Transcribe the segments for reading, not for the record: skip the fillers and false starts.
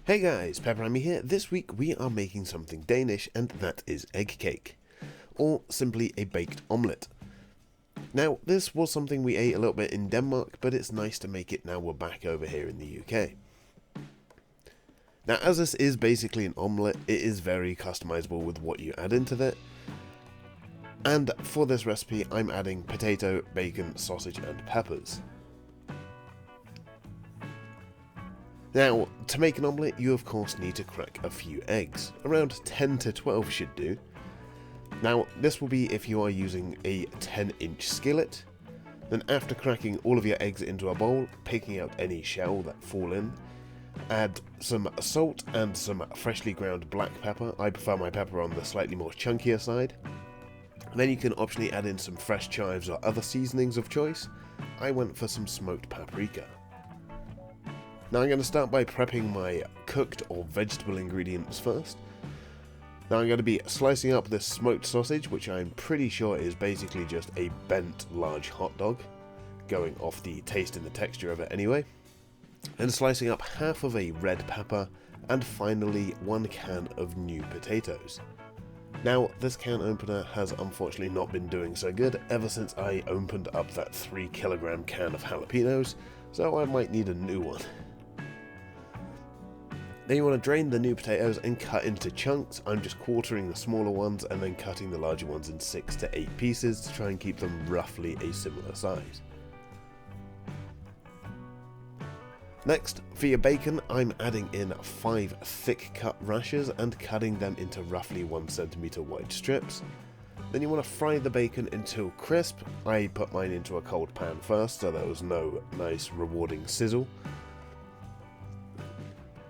Hey guys, PepperAmmy here. This week we are making something Danish, and that is egg cake, or simply a baked omelette. Now, this was something we ate a little bit in Denmark, but it's nice to make it now we're back over here in the UK. Now, as this is basically an omelette, it is very customizable with what you add into it. And for this recipe, I'm adding potato, bacon, sausage, and peppers. Now, to make an omelette, you of course need to crack a few eggs. Around 10 to 12 should do. Now, this will be if you are using a 10-inch skillet. Then after cracking all of your eggs into a bowl, picking out any shell that fall in, add some salt and some freshly ground black pepper. I prefer my pepper on the slightly more chunkier side. Then you can optionally add in some fresh chives or other seasonings of choice. I went for some smoked paprika. Now I'm going to start by prepping my cooked or vegetable ingredients first. Now I'm going to be slicing up this smoked sausage, which I'm pretty sure is basically just a bent large hot dog, going off the taste and the texture of it anyway. And slicing up half of a red pepper, and finally 1 can of new potatoes. Now this can opener has unfortunately not been doing so good ever since I opened up that 3 kilogram can of jalapenos, so I might need a new one. Then you want to drain the new potatoes and cut into chunks. I'm just quartering the smaller ones and then cutting the larger ones in 6 to 8 pieces to try and keep them roughly a similar size. Next, for your bacon, I'm adding in 5 thick cut rashers and cutting them into roughly 1 centimeter wide strips. Then you want to fry the bacon until crisp. I put mine into a cold pan first so there was no nice rewarding sizzle.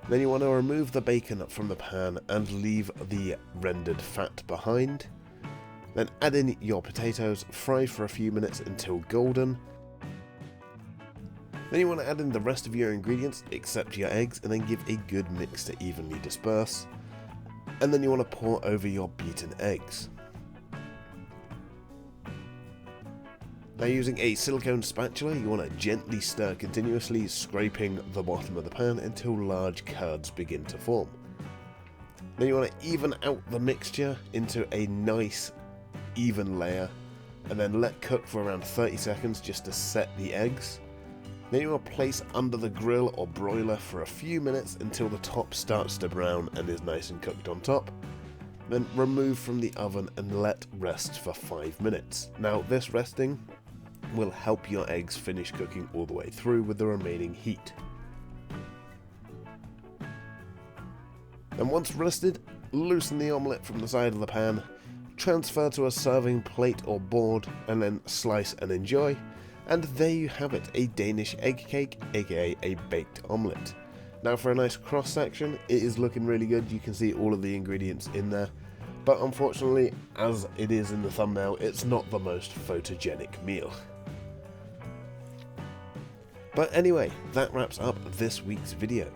Then you want to remove the bacon from the pan and leave the rendered fat behind. Then add in your potatoes, fry for a few minutes until golden. Then you want to add in the rest of your ingredients except your eggs and then give a good mix to evenly disperse. And then you want to pour over your beaten eggs. Now using a silicone spatula, you want to gently stir continuously, scraping the bottom of the pan until large curds begin to form. Then you want to even out the mixture into a nice even layer and then let cook for around 30 seconds just to set the eggs. Then you want to place under the grill or broiler for a few minutes until the top starts to brown and is nice and cooked on top. Then remove from the oven and let rest for 5 minutes. Now this resting will help your eggs finish cooking all the way through with the remaining heat. Then once rested, loosen the omelette from the side of the pan, transfer to a serving plate or board, and then slice and enjoy. And there you have it, a Danish egg cake, aka a baked omelette. Now for a nice cross section, it is looking really good. You can see all of the ingredients in there. But unfortunately, as it is in the thumbnail, it's not the most photogenic meal. But anyway, that wraps up this week's video.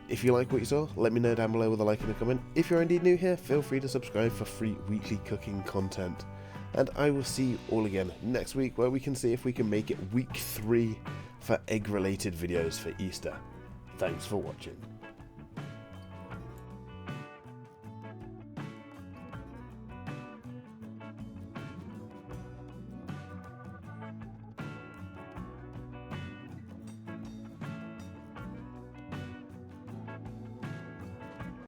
If you like what you saw, let me know down below with a like and a comment. If you're indeed new here, feel free to subscribe for free weekly cooking content. And I will see you all again next week, where we can see if we can make it week 3 for egg-related videos for Easter. Thanks for watching.